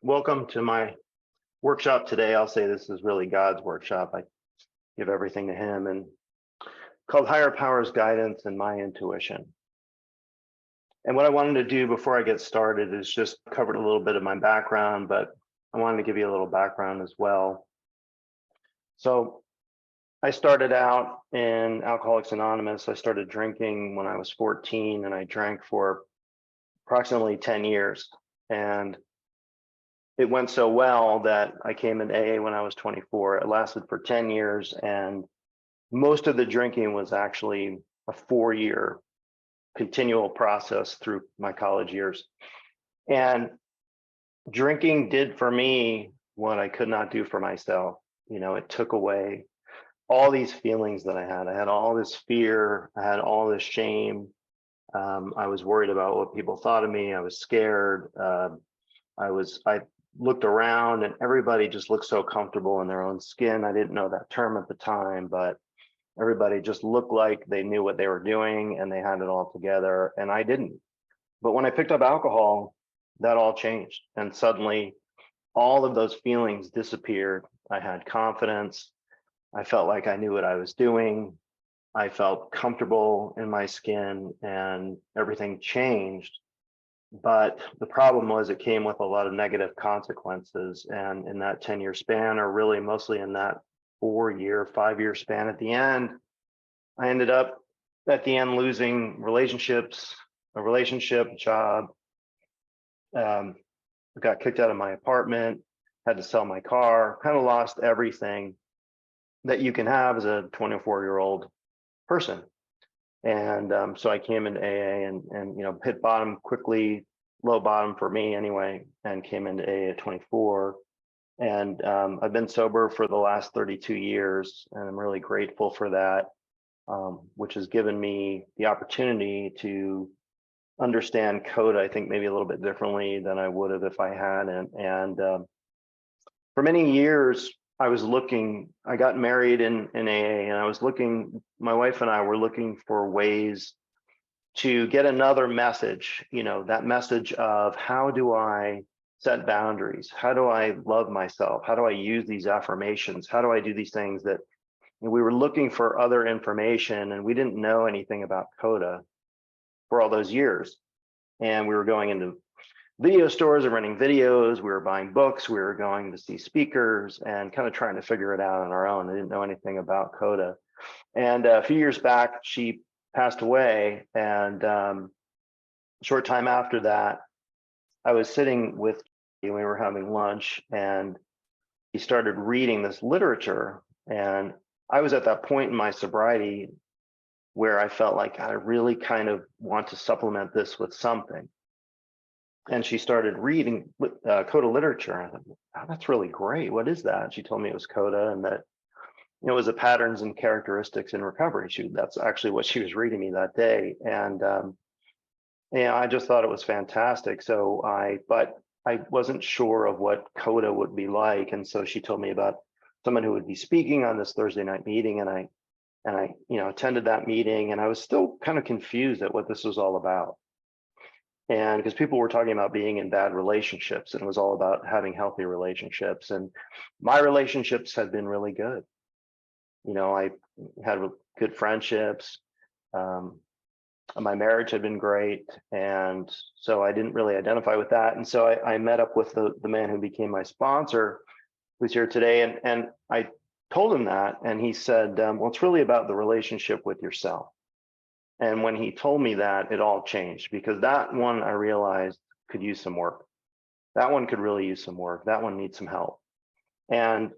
Welcome to my workshop today. I'll say this is really God's workshop. I give everything to him, and called Higher Powers Guidance and My Intuition. And what I wanted to do before I get started is just cover a little bit of my background, but I wanted to give you a little background as well. So I started out in Alcoholics Anonymous. I started drinking when I was 14, and I drank for approximately 10 years. And it went so well that I came in AA when I was 24. It lasted for 10 years, and most of the drinking was actually a 4-year continual process through my college years. And drinking did for me what I could not do for myself. It took away all these feelings that I had. I had all this fear. I had all this shame. I was worried about what people thought of me. I was scared. I looked around and everybody just looked so comfortable in their own skin. I didn't know that term at the time, but everybody just looked like they knew what they were doing and they had it all together, and I didn't. But when I picked up alcohol, that all changed, and suddenly all of those feelings disappeared. I had confidence. I felt like I knew what I was doing. I felt comfortable in my skin, and everything changed. But the problem was it came with a lot of negative consequences. And in that 10-year span, or really mostly in that 4-year, 5-year span at the end, I ended up at the end losing relationships, a relationship, job. Got kicked out of my apartment, had to sell my car, kind of lost everything that you can have as a 24-year-old person. And so I came into AA and hit bottom quickly, low bottom for me anyway, and came into AA at 24. And I've been sober for the last 32 years, and I'm really grateful for that, which has given me the opportunity to understand CoDA, I think maybe a little bit differently than I would have if I hadn't. And for many years, I got married in AA, and my wife and I were looking for ways to get another message, that message of how do I set boundaries? How do I love myself? How do I use these affirmations? How do I do these things that we were looking for other information, and we didn't know anything about CoDA for all those years. And we were going into video stores and renting videos. We were buying books. We were going to see speakers and kind of trying to figure it out on our own. I didn't know anything about CoDA. And a few years back, she passed away. And a short time after that, I was sitting with, we were having lunch, and he started reading this literature. And I was at that point in my sobriety where I felt like I really kind of want to supplement this with something. And she started reading CoDA literature. I thought, oh, that's really great. What is that? And she told me it was CoDA, and that it was a patterns and characteristics in recovery. That's actually what she was reading me that day. And I just thought it was fantastic. But I wasn't sure of what CoDA would be like. And so she told me about someone who would be speaking on this Thursday night meeting. And I attended that meeting, and I was still kind of confused at what this was all about. And because people were talking about being in bad relationships, and it was all about having healthy relationships. And my relationships had been really good. I had good friendships. My marriage had been great. And so I didn't really identify with that. And so I met up with the man who became my sponsor, who's here today. And I told him that, and he said, well, it's really about the relationship with yourself. And when he told me that, it all changed, because that one I realized could use some work. That one could really use some work. That one needs some help. And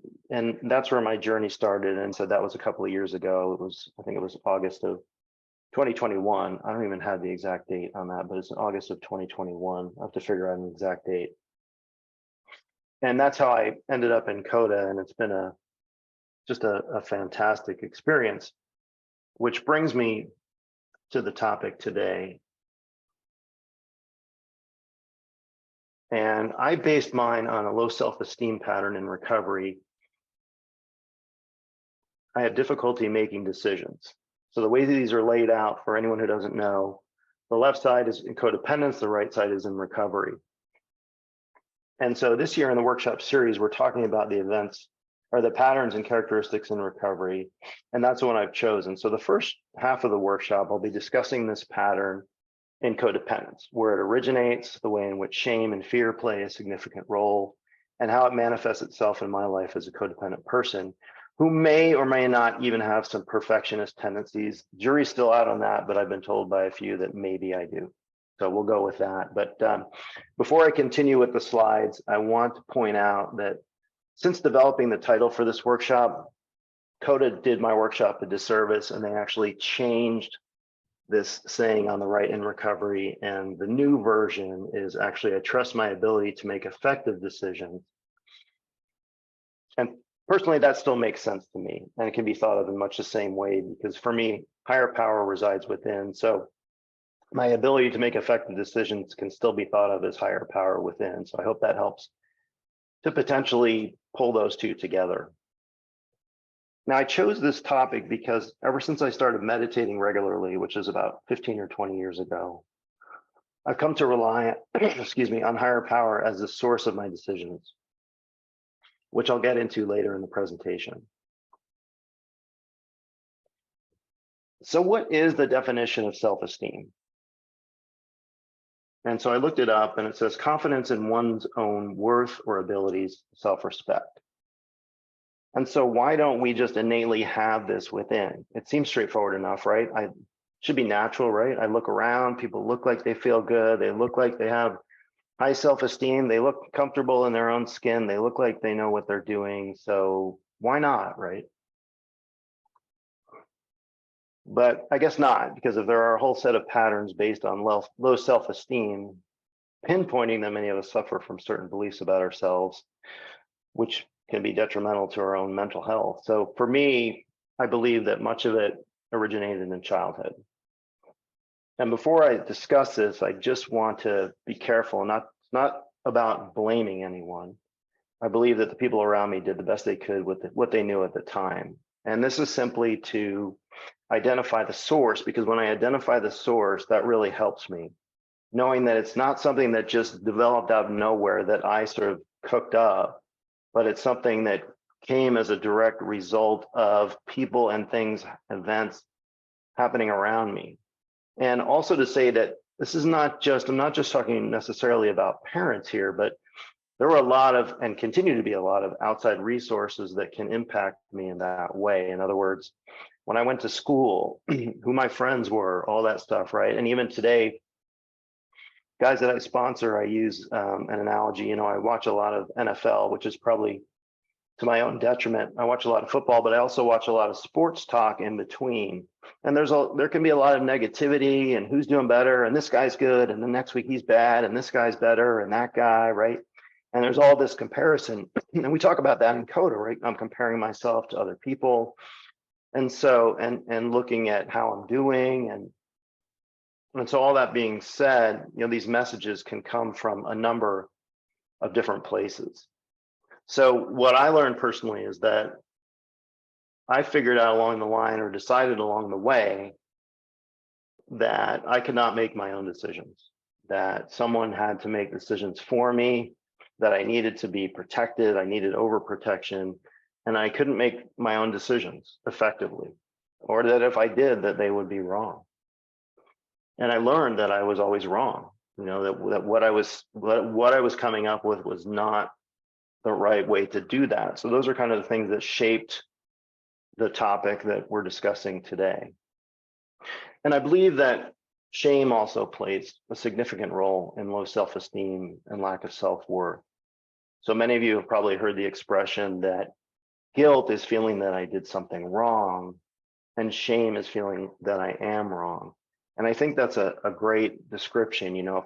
that's where my journey started. And so that was a couple of years ago. I think it was August of 2021. I don't even have the exact date on that, but it's in August of 2021. I have to figure out an exact date. And that's how I ended up in CoDA. And it's been just a fantastic experience, which brings me to the topic today. And I based mine on a low self-esteem pattern in recovery. I had difficulty making decisions. So the way these are laid out, for anyone who doesn't know, the left side is in codependence, the right side is in recovery. And so this year in the workshop series, we're talking about the events or the patterns and characteristics in recovery. And that's the one I've chosen. So the first half of the workshop, I'll be discussing this pattern in codependence, where it originates, the way in which shame and fear play a significant role, and how it manifests itself in my life as a codependent person who may or may not even have some perfectionist tendencies. Jury's still out on that, but I've been told by a few that maybe I do. So we'll go with that. But before I continue with the slides, I want to point out that since developing the title for this workshop, CoDA did my workshop a disservice, and they actually changed this saying on the right in recovery. And the new version is actually, I trust my ability to make effective decisions. And personally, that still makes sense to me. And it can be thought of in much the same way, because for me, higher power resides within. So my ability to make effective decisions can still be thought of as higher power within. So I hope that helps to potentially pull those two together. Now, I chose this topic because ever since I started meditating regularly, which is about 15 or 20 years ago, I've come to rely, excuse me, on higher power as the source of my decisions, which I'll get into later in the presentation. So what is the definition of self-esteem? And so I looked it up, and it says confidence in one's own worth or abilities, self-respect. And so why don't we just innately have this within? It seems straightforward enough, right? I should be natural, right? I look around, people look like they feel good. They look like they have high self-esteem. They look comfortable in their own skin. They look like they know what they're doing. So why not, right? But I guess not, because if there are a whole set of patterns based on low self-esteem, pinpointing that many of us suffer from certain beliefs about ourselves, which can be detrimental to our own mental health. So for me, I believe that much of it originated in childhood. And before I discuss this, I just want to be careful, not about blaming anyone. I believe that the people around me did the best they could with what they knew at the time. And this is simply to identify the source, because when I identify the source, that really helps me. Knowing that it's not something that just developed out of nowhere that I sort of cooked up, but it's something that came as a direct result of people and things, events happening around me. And also to say that this is not just, I'm not just talking necessarily about parents here, but there were a lot of, and continue to be a lot of outside resources that can impact me in that way. In other words, when I went to school, who my friends were, all that stuff, right? And even today, guys that I sponsor, I use an analogy. You know, I watch a lot of NFL, which is probably to my own detriment. I watch a lot of football, but I also watch a lot of sports talk in between. And there can be a lot of negativity and who's doing better, and this guy's good, and the next week he's bad, and this guy's better, and that guy, right? And there's all this comparison. And we talk about that in CoDA, right? I'm comparing myself to other people. And so, and looking at how I'm doing. And so all that being said, you know, these messages can come from a number of different places. So what I learned personally is that I figured out along the line, or decided along the way, that I could not make my own decisions, that someone had to make decisions for me, that I needed to be protected, I needed overprotection, and I couldn't make my own decisions effectively, or that if I did, that they would be wrong. And I learned that I was always wrong, you know, that what I was coming up with was not the right way to do that. So those are kind of the things that shaped the topic that we're discussing today. And I believe that shame also plays a significant role in low self-esteem and lack of self-worth. So many of you have probably heard the expression that guilt is feeling that I did something wrong, and shame is feeling that I am wrong. And I think that's a great description. You know,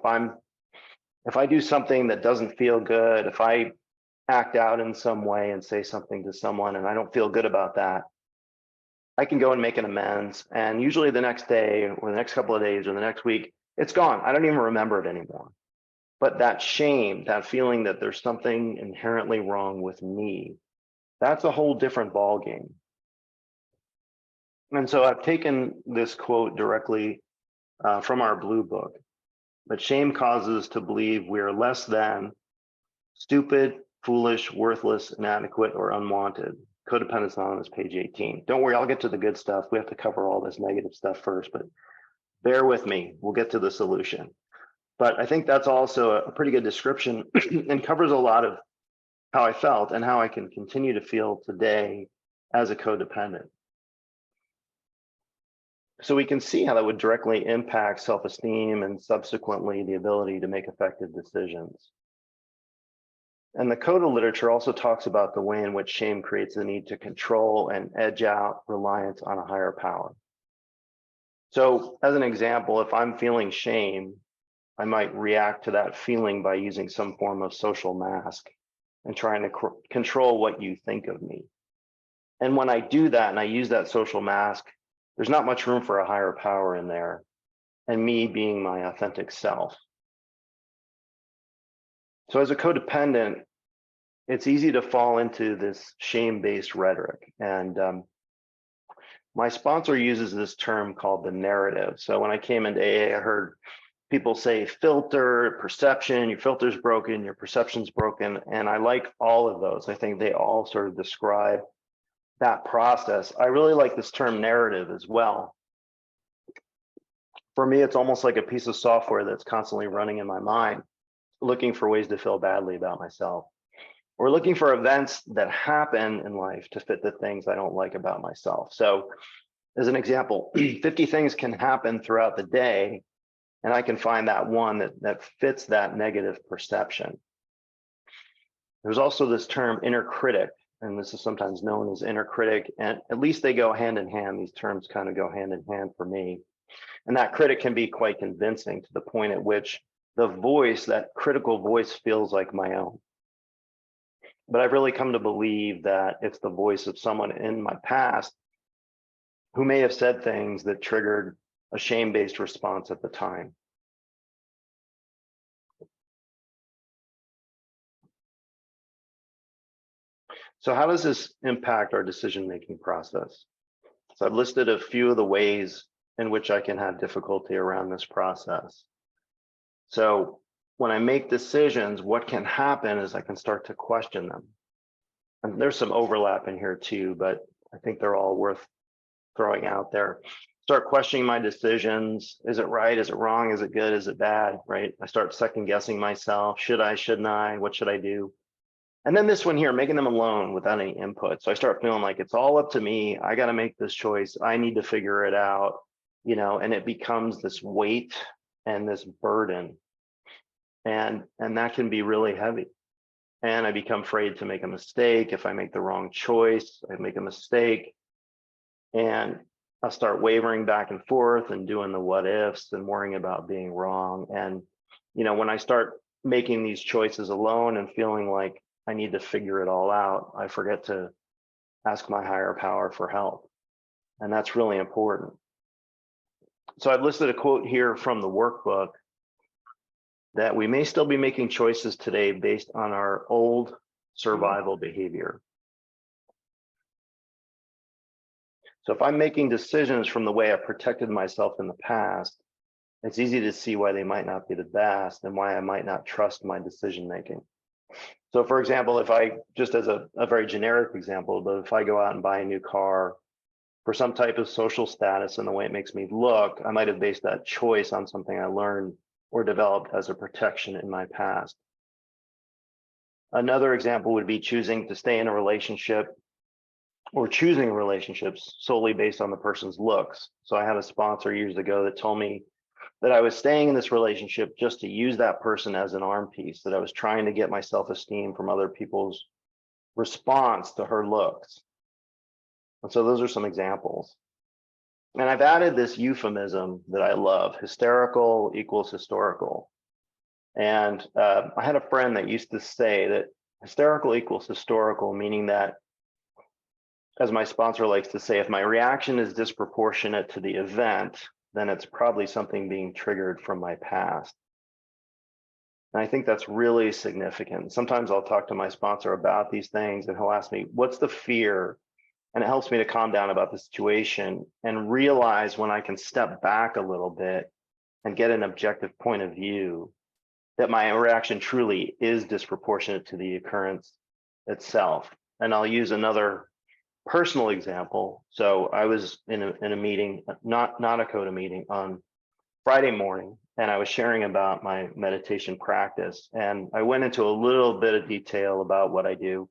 if I do something that doesn't feel good, if I act out in some way and say something to someone and I don't feel good about that, I can go and make an amends. And usually the next day or the next couple of days or the next week, it's gone. I don't even remember it anymore. But that shame, that feeling that there's something inherently wrong with me, that's a whole different ballgame. And so I've taken this quote directly from our blue book, that shame causes us to believe we are less than, Stupid, foolish, worthless, inadequate, or unwanted. Codependence Anonymous, page 18. Don't worry, I'll get to the good stuff. We have to cover all this negative stuff first, but bear with me. We'll get to the solution. But I think that's also a pretty good description and covers a lot of how I felt and how I can continue to feel today as a codependent. So we can see how that would directly impact self-esteem and subsequently the ability to make effective decisions. And the CoDA literature also talks about the way in which shame creates the need to control and edge out reliance on a higher power. So as an example, if I'm feeling shame, I might react to that feeling by using some form of social mask and trying to control what you think of me. And when I do that and I use that social mask, there's not much room for a higher power in there and me being my authentic self. So as a codependent, it's easy to fall into this shame-based rhetoric. And my sponsor uses this term called the narrative. So when I came into AA, I heard people say filter, perception, your filter's broken, your perception's broken. And I like all of those. I think they all sort of describe that process. I really like this term narrative as well. For me, it's almost like a piece of software that's constantly running in my mind, looking for ways to feel badly about myself. We're looking for events that happen in life to fit the things I don't like about myself. So as an example, 50 things can happen throughout the day, and I can find that one that fits that negative perception. There's also this term inner critic, and this is sometimes known as inner critic, and at least they go hand in hand. These terms kind of go hand in hand for me. And that critic can be quite convincing to the point at which the voice, that critical voice, feels like my own. But I've really come to believe that it's the voice of someone in my past who may have said things that triggered a shame-based response at the time. So how does this impact our decision-making process? So I've listed a few of the ways in which I can have difficulty around this process. So when I make decisions, what can happen is I can start to question them. And there's some overlap in here too, but I think they're all worth throwing out there. Start questioning my decisions. Is it right? Is it wrong? Is it good? Is it bad? Right? I start second guessing myself. Should I? Shouldn't I? What should I do? And then this one here, making them alone without any input. So I start feeling like it's all up to me. I got to make this choice. I need to figure it out, and it becomes this weight and this burden. And that can be really heavy. And I become afraid to make a mistake. If I make the wrong choice, I make a mistake. And I'll start wavering back and forth and doing the what ifs and worrying about being wrong. And, when I start making these choices alone and feeling like I need to figure it all out, I forget to ask my higher power for help. And that's really important. So I've listed a quote here from the workbook that we may still be making choices today based on our old survival behavior. So if I'm making decisions from the way I protected myself in the past, it's easy to see why they might not be the best and why I might not trust my decision making. So for example, if I, just as a very generic example, but if I go out and buy a new car for some type of social status and the way it makes me look, I might have based that choice on something I learned or developed as a protection in my past. Another example would be choosing to stay in a relationship or choosing relationships solely based on the person's looks. So I had a sponsor years ago that told me that I was staying in this relationship just to use that person as an arm piece, that I was trying to get my self-esteem from other people's response to her looks. And so those are some examples. And I've added this euphemism that I love: hysterical equals historical. And I had a friend that used to say that hysterical equals historical, meaning that, as my sponsor likes to say, if my reaction is disproportionate to the event, then it's probably something being triggered from my past. And I think that's really significant. Sometimes I'll talk to my sponsor about these things and he'll ask me, what's the fear? And it helps me to calm down about the situation and realize when I can step back a little bit and get an objective point of view that my reaction truly is disproportionate to the occurrence itself. And I'll use another personal example. So I was in a meeting, not a CoDA meeting, on Friday morning, and I was sharing about my meditation practice. And I went into a little bit of detail about what I do,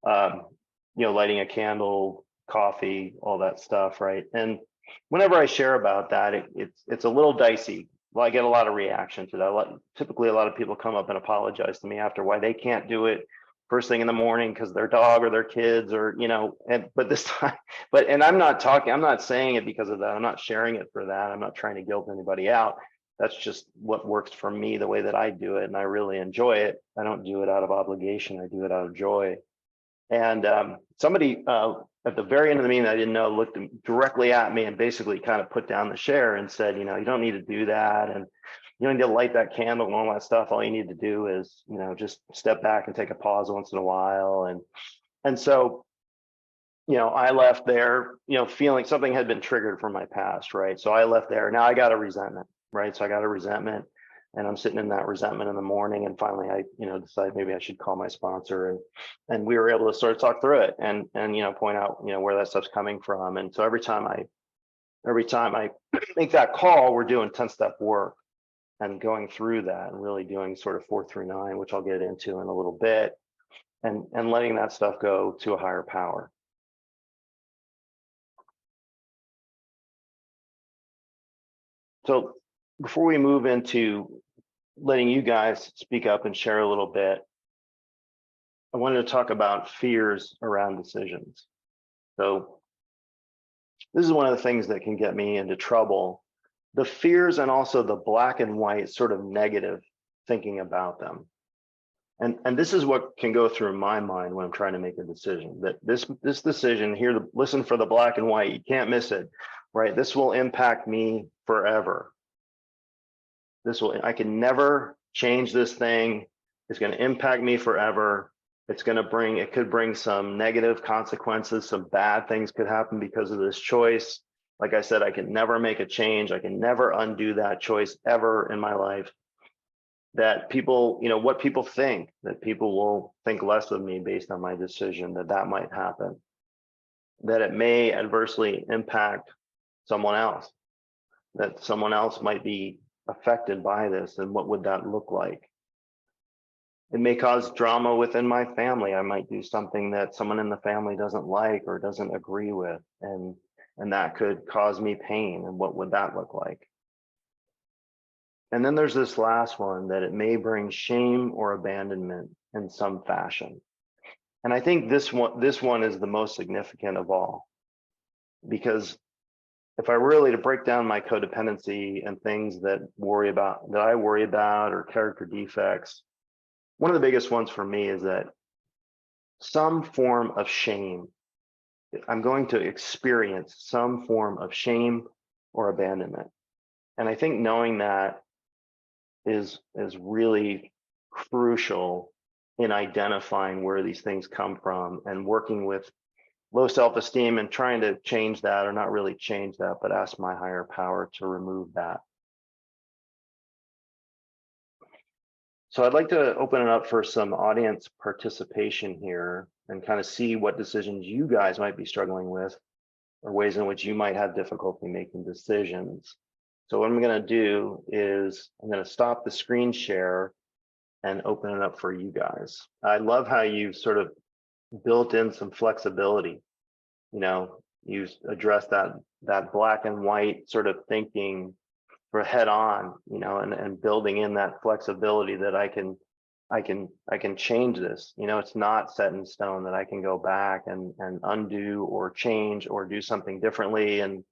lighting a candle, coffee, all that stuff, right? And whenever I share about that, it's a little dicey. Well, I get a lot of reaction to that. Typically, a lot of people come up and apologize to me after why they can't do it first thing in the morning because their dog or their kids or, but this time, and I'm not saying it because of that. I'm not sharing it for that. I'm not trying to guilt anybody out. That's just what works for me, the way that I do it. And I really enjoy it. I don't do it out of obligation. I do it out of joy. And somebody at the very end of the meeting I didn't know looked directly at me and basically kind of put down the share and said, you don't need to do that. And you don't need to light that candle and all that stuff. All you need to do is, just step back and take a pause once in a while. And so, I left there, feeling something had been triggered from my past, right? So I left there. Now I got a resentment, right? So I got a resentment. And I'm sitting in that resentment in the morning, and finally I, decided maybe I should call my sponsor, and we were able to sort of talk through it and point out, where that stuff's coming from. And so every time I make that call, we're doing 10-step work and going through that and really doing sort of 4 through 9, which I'll get into in a little bit, and letting that stuff go to a higher power. So before we move into letting you guys speak up and share a little bit, I wanted to talk about fears around decisions. So this is one of the things that can get me into trouble. The fears and also the black and white sort of negative thinking about them. And this is what can go through my mind when I'm trying to make a decision, that this decision here, listen for the black and white, you can't miss it, right? This will impact me forever. I can never change this thing. It's going to impact me forever. It could bring some negative consequences. Some bad things could happen because of this choice. Like I said, I can never make a change. I can never undo that choice ever in my life. That people, what people think, that people will think less of me based on my decision, that might happen. That it may adversely impact someone else, that someone else might be affected by this, and what would that look like? It may cause drama within my family. I might do something that someone in the family doesn't like or doesn't agree with, and that could cause me pain, and what would that look like? And then there's this last one, that it may bring shame or abandonment in some fashion. And I think this one is the most significant of all, because if I really to break down my codependency and things that I worry about or character defects, one of the biggest ones for me is that some form of shame. I'm going to experience some form of shame or abandonment. And I think knowing that is really crucial in identifying where these things come from and working with low self-esteem and trying to change that, or not really change that, but ask my higher power to remove that. So I'd like to open it up for some audience participation here and kind of see what decisions you guys might be struggling with, or ways in which you might have difficulty making decisions. So what I'm going to do is I'm going to stop the screen share and open it up for you guys. I love how you sort of built in some flexibility. You address that black and white sort of thinking for head on, and building in that flexibility that I can change this. It's not set in stone, that I can go back and undo or change or do something differently. And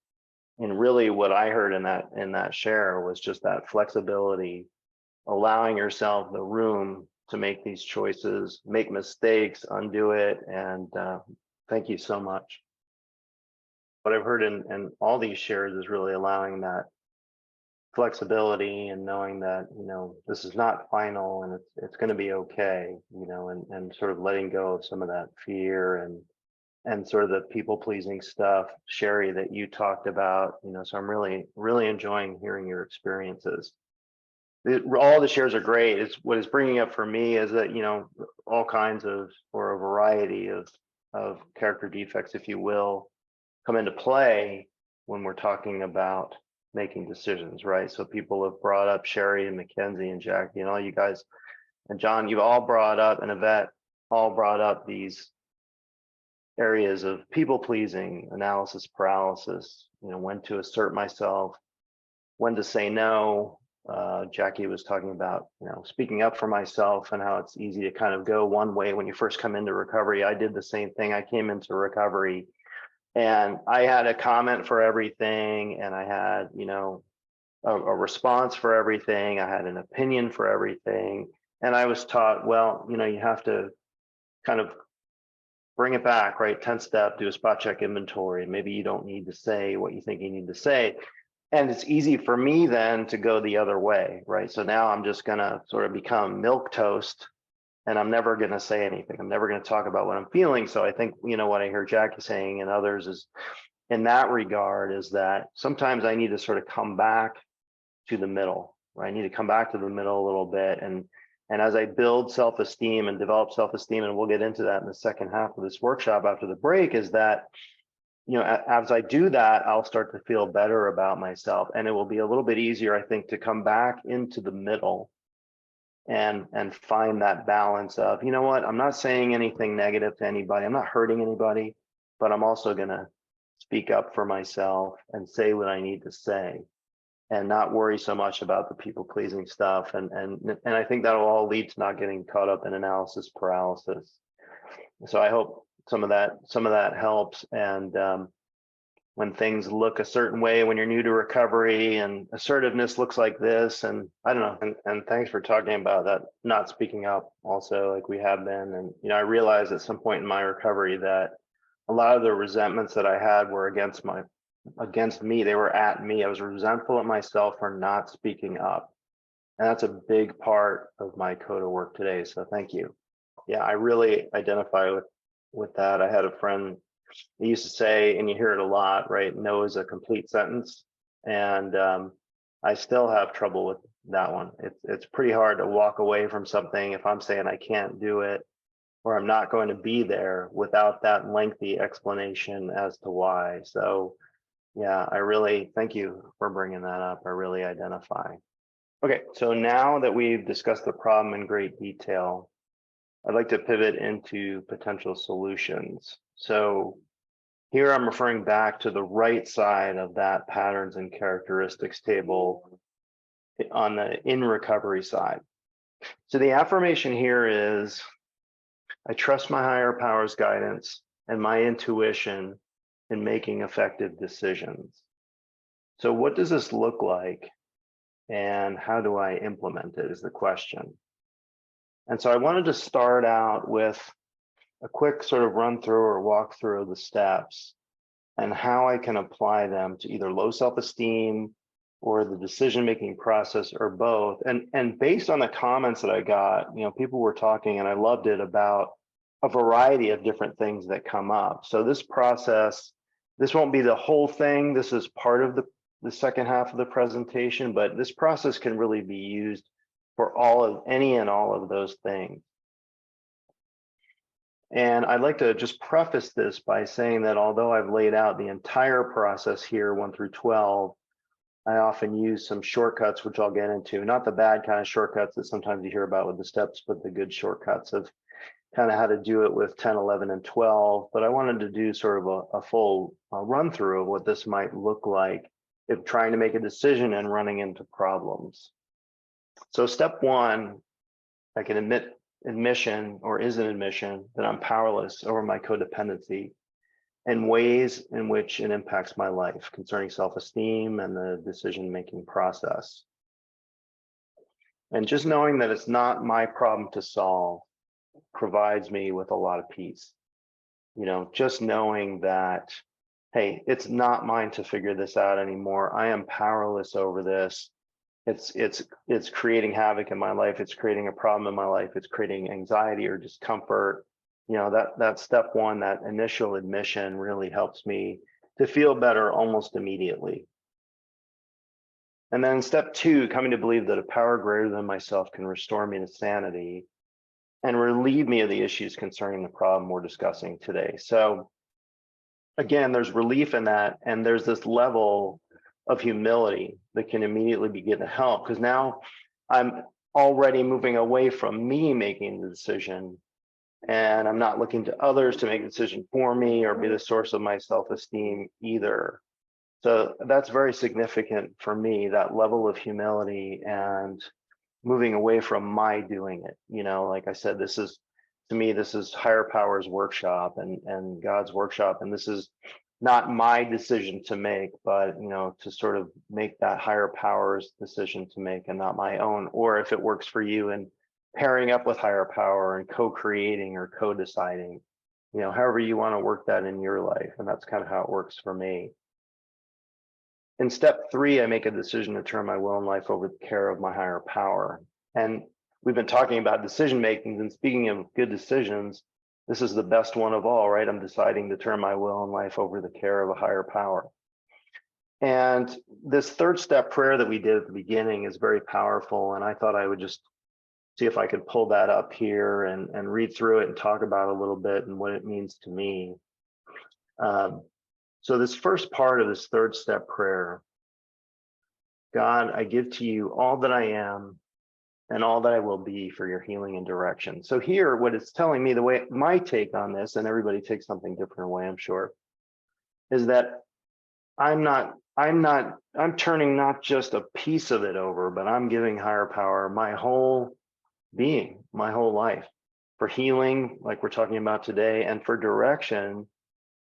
really what I heard in that share was just that flexibility, allowing yourself the room to make these choices, make mistakes, undo it. And thank you so much. What I've heard in all these shares is really allowing that flexibility and knowing that, this is not final, and it's going to be okay, and sort of letting go of some of that fear and sort of the people pleasing stuff, Sherry, that you talked about, so I'm really enjoying hearing your experiences. all the shares are great. It's what it's bringing up for me is that, all kinds of, or a variety of character defects, if you will, come into play when we're talking about making decisions, right? So people have brought up Sherry and Mackenzie and Jackie and all you guys, and John, you've all brought up, and Yvette all brought up these areas of people pleasing, analysis paralysis, when to assert myself, when to say no. Jackie was talking about, speaking up for myself and how it's easy to kind of go one way when you first come into recovery. I did the same thing. I came into recovery and I had a comment for everything, and I had, a response for everything. I had an opinion for everything. And I was taught, well, you have to kind of bring it back, right? 10 step, do a spot check inventory. Maybe you don't need to say what you think you need to say. And it's easy for me then to go the other way, right? So now I'm just going to sort of become milk toast, and I'm never going to say anything. I'm never going to talk about what I'm feeling. So I think, what I hear Jackie saying and others is in that regard is that sometimes I need to sort of come back to the middle, right? I need to come back to the middle a little bit. And as I build self-esteem and develop self-esteem, and we'll get into that in the second half of this workshop after the break, is that, as I do that, I'll start to feel better about myself, and it will be a little bit easier, I think, to come back into the middle and find that balance of, what, I'm not saying anything negative to anybody, I'm not hurting anybody, but I'm also going to speak up for myself and say what I need to say, and not worry so much about the people pleasing stuff. And I think that'll all lead to not getting caught up in analysis paralysis. So I hope some of that helps. And when things look a certain way, when you're new to recovery, and assertiveness looks like this, and I don't know, and thanks for talking about that, not speaking up also, like we have been. And I realized at some point in my recovery that a lot of the resentments that I had were against me. They were at me. I was resentful at myself for not speaking up. And that's a big part of my CoDA work today. So thank you. Yeah, I really identify with that. I had a friend, he used to say, and you hear it a lot, right? No is a complete sentence. And I still have trouble with that one. It's pretty hard to walk away from something if I'm saying I can't do it, or I'm not going to be there, without that lengthy explanation as to why. So yeah, I really thank you for bringing that up. I really identify. Okay, so now that we've discussed the problem in great detail, I'd like to pivot into potential solutions. So here I'm referring back to the right side of that patterns and characteristics table on the in recovery side. So the affirmation here is, I trust my higher power's guidance and my intuition in making effective decisions. So what does this look like, and how do I implement it is the question. And so I wanted to start out with a quick sort of run through or walk through of the steps and how I can apply them to either low self-esteem or the decision-making process, or both. And based on the comments that I got, people were talking, and I loved it, about a variety of different things that come up. So this process, this won't be the whole thing. This is part of the second half of the presentation, but this process can really be used for any and all of those things. And I'd like to just preface this by saying that although I've laid out the entire process here, 1 through 12, I often use some shortcuts, which I'll get into, not the bad kind of shortcuts that sometimes you hear about with the steps, but the good shortcuts of kind of how to do it with 10, 11, and 12. But I wanted to do sort of a full run through of what this might look like if trying to make a decision and running into problems. So step 1, I can admission, or is an admission, that I'm powerless over my codependency and ways in which it impacts my life concerning self-esteem and the decision-making process. And just knowing that it's not my problem to solve provides me with a lot of peace. Just knowing that, hey, it's not mine to figure this out anymore. I am powerless over this. It's creating havoc in my life. It's creating a problem in my life. It's creating anxiety or discomfort. That step 1, that initial admission, really helps me to feel better almost immediately. And then step 2, coming to believe that a power greater than myself can restore me to sanity and relieve me of the issues concerning the problem we're discussing today. So again, there's relief in that, and there's this level of humility that can immediately begin to help, because now I'm already moving away from me making the decision, and I'm not looking to others to make a decision for me or be the source of my self-esteem either. So that's very significant for me, that level of humility and moving away from my doing it. Like I said, this is, to me, this is higher powers workshop and God's workshop. And this is not my decision to make, but, to sort of make that higher powers decision to make and not my own. Or if it works for you, and pairing up with higher power and co-creating or co-deciding, however you want to work that in your life. And that's kind of how it works for me. In step 3, I make a decision to turn my will and life over to the care of my higher power. And we've been talking about decision making, and speaking of good decisions, this is the best one of all, right? I'm deciding to turn my will and life over to the care of a higher power. And this 3rd step prayer that we did at the beginning is very powerful. And I thought I would just see if I could pull that up here and read through it and talk about it a little bit and what it means to me. So this first part of this 3rd step prayer: God, I give to you all that I am and all that I will be for your healing and direction. So here, what it's telling me, the way my take on this, and everybody takes something different away, I'm sure, is that I'm turning not just a piece of it over, but I'm giving higher power my whole being, my whole life, for healing, like we're talking about today, and for direction.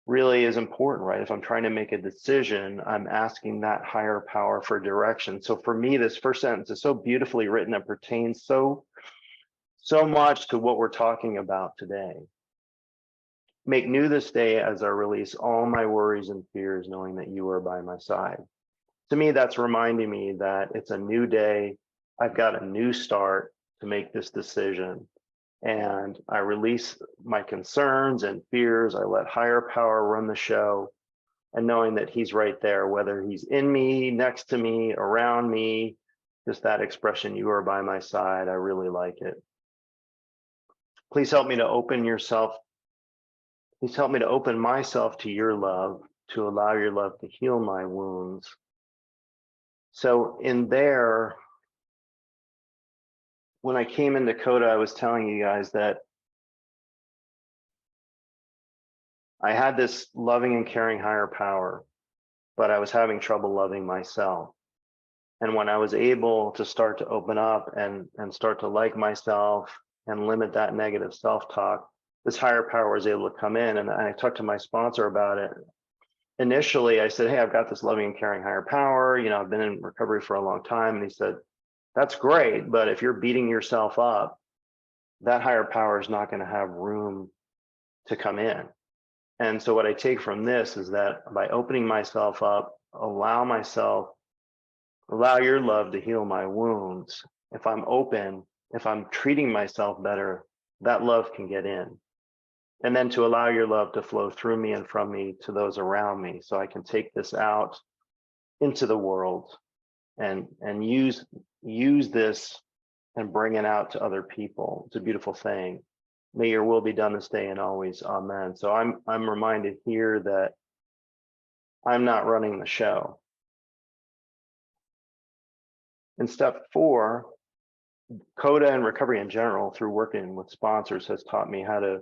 Really is important, right? If I'm trying to make a decision, I'm asking that higher power for direction. So for me, this first sentence is so beautifully written and pertains so much to what we're talking about today. Make new this day as I release all my worries and fears, knowing that you are by my side. To me, that's reminding me that it's a new day. I've got a new start to make this decision. And I release my concerns and fears. I let higher power run the show, and knowing that he's right there, whether he's in me, next to me, around me, just that expression, you are by my side. I really like it. Please help me to open yourself. Please help me to open myself to your love, to allow your love to heal my wounds. So in there, when I came into CoDA, I was telling you guys that I had this loving and caring higher power, but I was having trouble loving myself. And when I was able to start to open up and start to like myself and limit that negative self-talk, this higher power was able to come in. And I talked to my sponsor about it. Initially, I said, hey, I've got this loving and caring higher power. I've been in recovery for a long time. And he said, that's great, but if you're beating yourself up, that higher power is not going to have room to come in. And so what I take from this is that by opening myself up, allow your love to heal my wounds. If I'm open, if I'm treating myself better, that love can get in. And then to allow your love to flow through me and from me to those around me, so I can take this out into the world and use this and bring it out to other people. It's a beautiful thing. May your will be done this day and always. Amen. So I'm reminded here that I'm not running the show. In step 4, CoDA and recovery in general, through working with sponsors, has taught me how to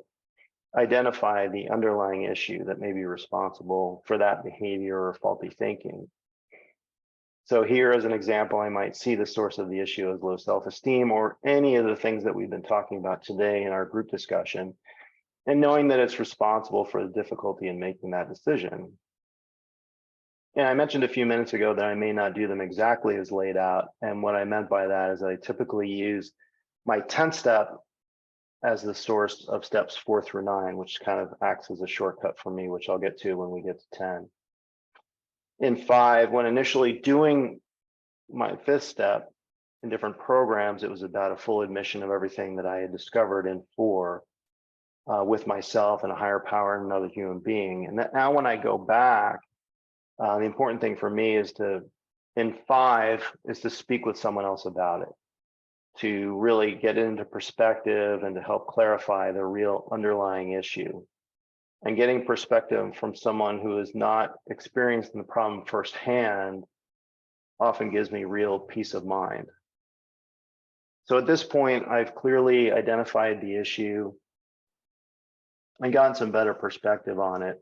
identify the underlying issue that may be responsible for that behavior or faulty thinking. So here, as an example, I might see the source of the issue as low self-esteem, or any of the things that we've been talking about today in our group discussion, and knowing that it's responsible for the difficulty in making that decision. And I mentioned a few minutes ago that I may not do them exactly as laid out. And what I meant by that is I typically use my 10th step as the source of steps 4 through 9, which kind of acts as a shortcut for me, which I'll get to when we get to 10. In 5, when initially doing my 5th step in different programs, it was about a full admission of everything that I had discovered in 4 with myself and a higher power and another human being. And that now when I go back, the important thing for me is to And 5 is to speak with someone else about it, to really get it into perspective and to help clarify the real underlying issue. And getting perspective from someone who is not experiencing the problem firsthand often gives me real peace of mind. So at this point, I've clearly identified the issue and gotten some better perspective on it.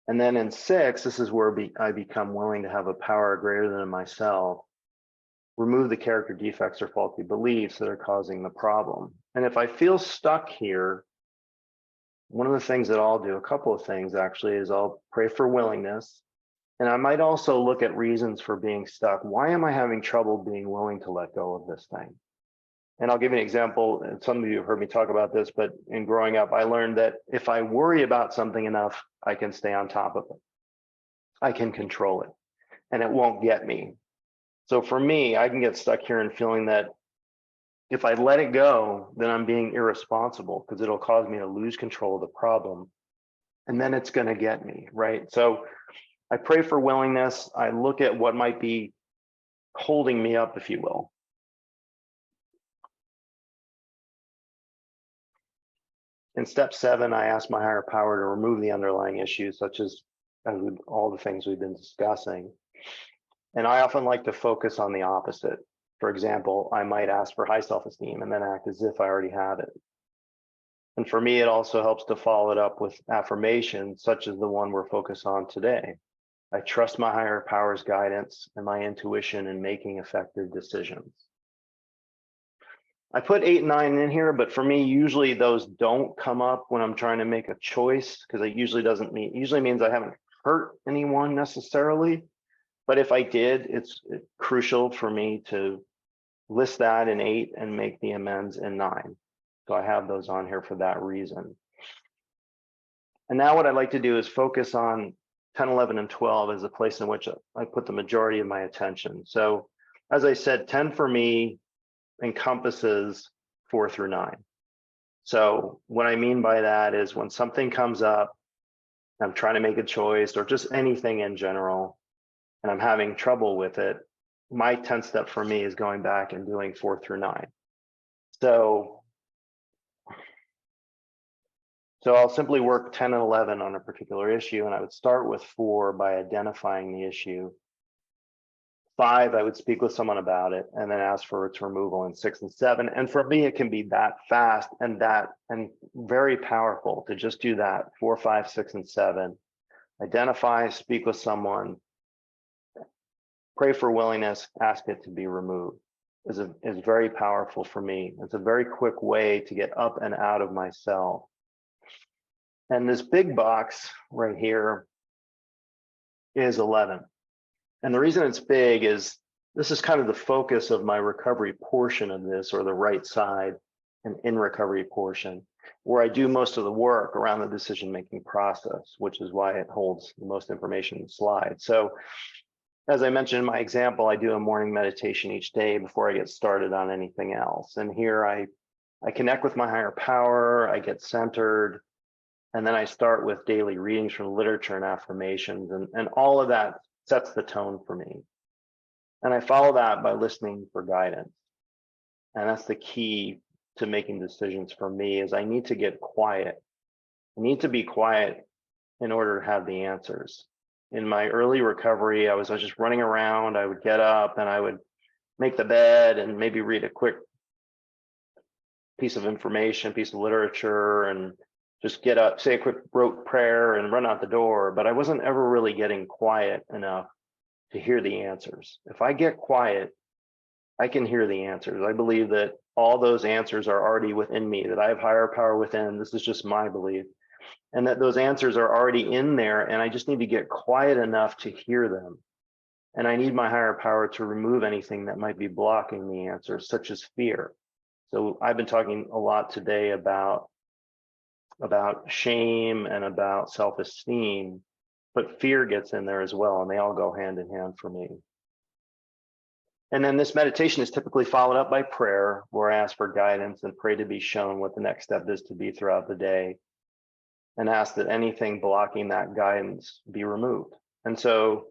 And then in 6, this is where I become willing to have a power greater than myself, remove the character defects or faulty beliefs that are causing the problem. And if I feel stuck here, one of the things that I'll do, a couple of things actually, is I'll pray for willingness. And I might also look at reasons for being stuck. Why am I having trouble being willing to let go of this thing? And I'll give you an example. And some of you have heard me talk about this, but in growing up, I learned that if I worry about something enough, I can stay on top of it. I can control it, and it won't get me. So for me, I can get stuck here in feeling that if I let it go, then I'm being irresponsible because it'll cause me to lose control of the problem. And then it's going to get me, right? So I pray for willingness. I look at what might be holding me up, if you will. In step 7, I ask my higher power to remove the underlying issues, such as all the things we've been discussing. And I often like to focus on the opposite. For example, I might ask for high self-esteem and then act as if I already have it. And for me, it also helps to follow it up with affirmations, such as the one we're focused on today. I trust my higher power's guidance and my intuition in making effective decisions. I put 8 and 9 in here, but for me, usually those don't come up when I'm trying to make a choice, because it usually means I haven't hurt anyone necessarily. But if I did, it's crucial for me to list that in 8 and make the amends in 9. So I have those on here for that reason. And now what I'd like to do is focus on 10, 11, and 12 as a place in which I put the majority of my attention. So as I said, 10 for me encompasses 4 through 9. So what I mean by that is when something comes up, I'm trying to make a choice or just anything in general, and I'm having trouble with it, my 10th step for me is going back and doing 4 through 9. So I'll simply work 10 and 11 on a particular issue, and I would start with 4 by identifying the issue. 5, I would speak with someone about it and then ask for its removal in 6 and 7. And for me, it can be that fast and very powerful to just do that 4, 5, 6, and 7. Identify, speak with someone, pray for willingness, ask it to be removed. Is very powerful for me. It's a very quick way to get up and out of myself. And this big box right here is 11. And the reason it's big is this is kind of the focus of my recovery portion of this, or the right side and in recovery portion, where I do most of the work around the decision-making process, which is why it holds the most information in the slide. So as I mentioned in my example, I do a morning meditation each day before I get started on anything else. And here I connect with my higher power, I get centered, and then I start with daily readings from literature and affirmations, and all of that sets the tone for me. And I follow that by listening for guidance. And that's the key to making decisions for me, is I need to get quiet. I need to be quiet in order to have the answers. In my early recovery, I was just running around. I would get up and I would make the bed and maybe read a quick piece of information, piece of literature, and just get up, say a quick rote prayer and run out the door. But I wasn't ever really getting quiet enough to hear the answers. If I get quiet, I can hear the answers. I believe that all those answers are already within me, that I have higher power within. This is just my belief. And that those answers are already in there, and I just need to get quiet enough to hear them. And I need my higher power to remove anything that might be blocking the answers, such as fear. So I've been talking a lot today about shame and about self-esteem, but fear gets in there as well, and they all go hand in hand for me. And then this meditation is typically followed up by prayer, where I ask for guidance and pray to be shown what the next step is to be throughout the day, and ask that anything blocking that guidance be removed. And so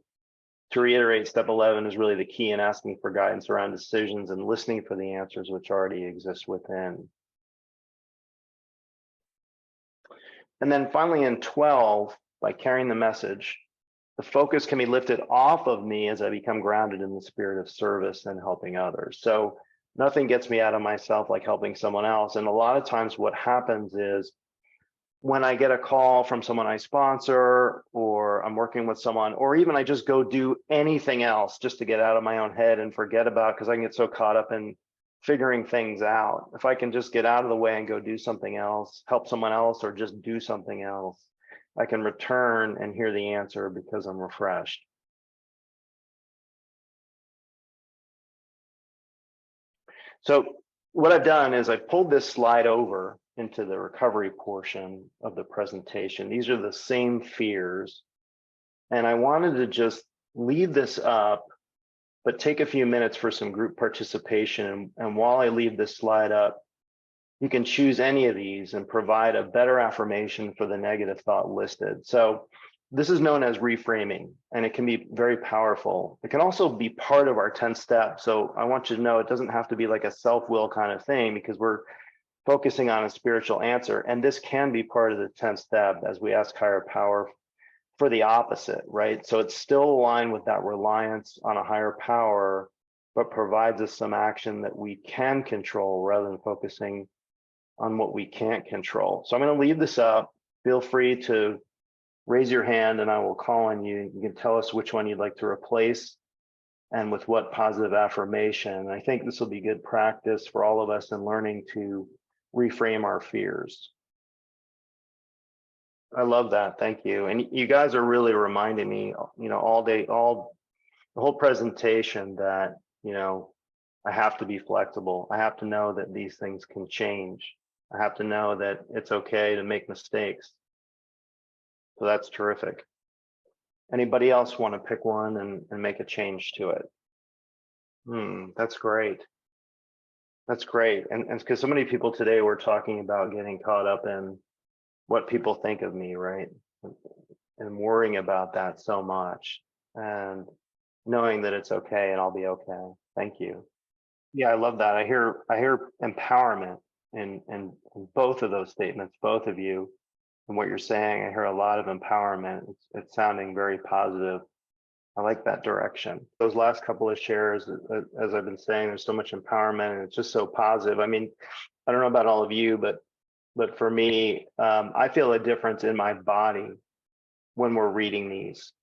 To reiterate, step 11 is really the key in asking for guidance around decisions and listening for the answers which already exist within. And then finally in 12, by carrying the message, the focus can be lifted off of me as I become grounded in the spirit of service and helping others. So nothing gets me out of myself like helping someone else. And a lot of times what happens is when I get a call from someone I sponsor, or I'm working with someone, or even I just go do anything else just to get out of my own head and forget about, because I can get so caught up in figuring things out. If I can just get out of the way and go do something else, help someone else, or just do something else, I can return and hear the answer because I'm refreshed. So what I've done is I've pulled this slide over into the recovery portion of the presentation. These are the same fears. And I wanted to just leave this up, but take a few minutes for some group participation. And while I leave this slide up, you can choose any of these and provide a better affirmation for the negative thought listed. So this is known as reframing, and it can be very powerful. It can also be part of our 10th step. So I want you to know it doesn't have to be like a self-will kind of thing, because we're focusing on a spiritual answer. And this can be part of the 10th step as we ask higher power for the opposite, right? So it's still aligned with that reliance on a higher power, but provides us some action that we can control rather than focusing on what we can't control. So I'm going to leave this up. Feel free to raise your hand and I will call on you. You can tell us which one you'd like to replace and with what positive affirmation. I think this will be good practice for all of us in learning to reframe our fears. I love that. Thank you. And you guys are really reminding me, all day, the whole presentation that, I have to be flexible. I have to know that these things can change. I have to know that it's okay to make mistakes. So that's terrific. Anybody else want to pick one and make a change to it? That's great. That's great. And because so many people today were talking about getting caught up in what people think of me, right? And worrying about that so much, and knowing that it's okay and I'll be okay. Thank you. Yeah, I love that. I hear empowerment in both of those statements, both of you, and what you're saying. I hear a lot of empowerment. It's sounding very positive. I like that direction. Those last couple of shares, as I've been saying, there's so much empowerment and it's just so positive. I mean, I don't know about all of you, but for me, I feel a difference in my body when we're reading these.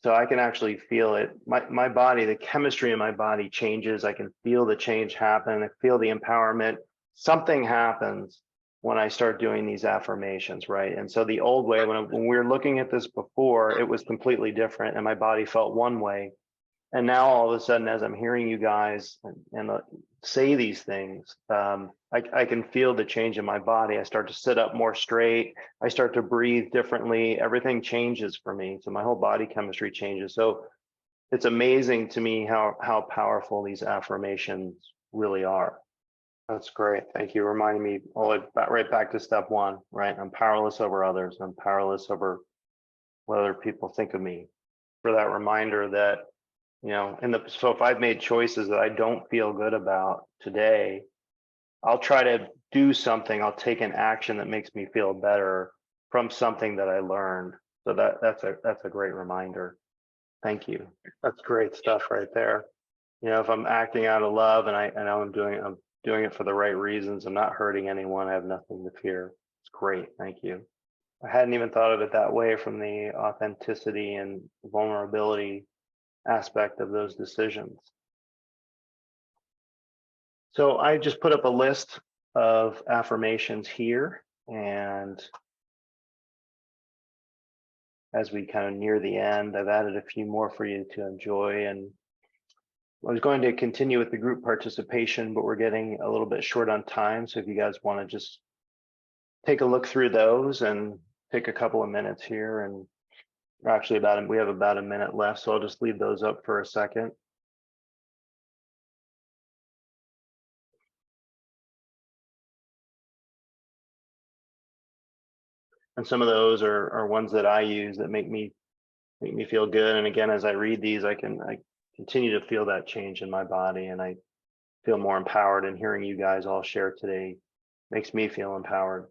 So I can actually feel it. My body, the chemistry in my body changes. I can feel the change happen. I feel the empowerment. Something happens when I start doing these affirmations, right? And so the old way, when we were looking at this before, it was completely different and my body felt one way. And now all of a sudden, as I'm hearing you guys and say these things, I can feel the change in my body. I start to sit up more straight. I start to breathe differently. Everything changes for me. So my whole body chemistry changes. So it's amazing to me how powerful these affirmations really are. That's great. Thank you. Reminding me right back to step one, right? I'm powerless over others. I'm powerless over what other people think of me. For that reminder that, so if I've made choices that I don't feel good about today, I'll try to do something. I'll take an action that makes me feel better from something that I learned. So that's a great reminder. Thank you. That's great stuff right there. If I'm acting out of love and I know I'm doing it for the right reasons, I'm not hurting anyone, I have nothing to fear. It's great. Thank you. I hadn't even thought of it that way, from the authenticity and vulnerability aspect of those decisions. So I just put up a list of affirmations here, and as we kind of near the end, I've added a few more for you to enjoy. And I was going to continue with the group participation, but we're getting a little bit short on time. So if you guys want to just take a look through those and take a couple of minutes here, and actually we have about a minute left, so I'll just leave those up for a second. And some of those are ones that I use that make me make me feel good. And again, as I read these, I continue to feel that change in my body, and I feel more empowered. And hearing you guys all share today makes me feel empowered.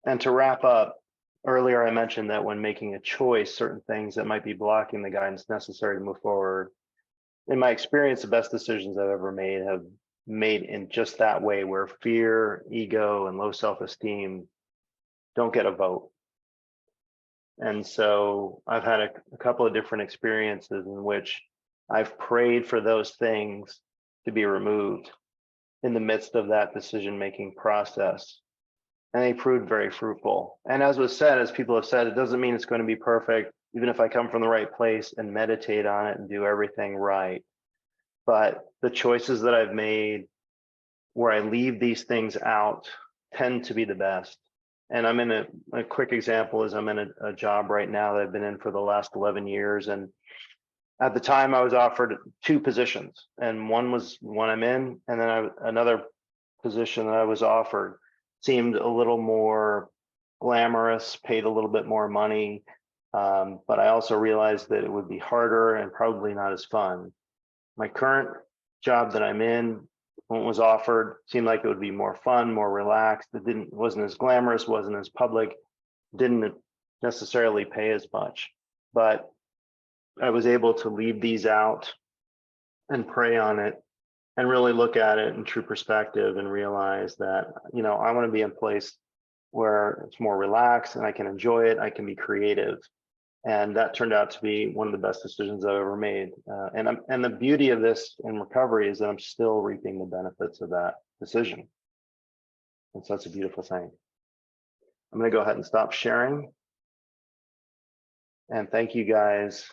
And to wrap up, earlier I mentioned that when making a choice, certain things that might be blocking the guidance necessary to move forward. In my experience, the best decisions I've ever made have made in just that way, where fear, ego, and low self-esteem don't get a vote. And so I've had a couple of different experiences in which I've prayed for those things to be removed in the midst of that decision-making process. And they proved very fruitful. And as was said, as people have said, it doesn't mean it's going to be perfect, even if I come from the right place and meditate on it and do everything right. But the choices that I've made where I leave these things out tend to be the best. And I'm in a quick example is I'm in a job right now that I've been in for the last 11 years. And at the time I was offered 2 positions, and one was one I'm in, and then another position that I was offered seemed a little more glamorous, paid a little bit more money. But I also realized that it would be harder and probably not as fun. My current job that I'm in, when it was offered, seemed like it would be more fun, more relaxed. It wasn't as glamorous, wasn't as public, didn't necessarily pay as much. But I was able to leave these out and pray on it and really look at it in true perspective and realize that, I want to be in a place where it's more relaxed and I can enjoy it. I can be creative. And that turned out to be one of the best decisions I've ever made. And the beauty of this in recovery is that I'm still reaping the benefits of that decision. And so that's a beautiful thing. I'm going to go ahead and stop sharing. And thank you guys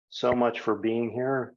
so much for being here.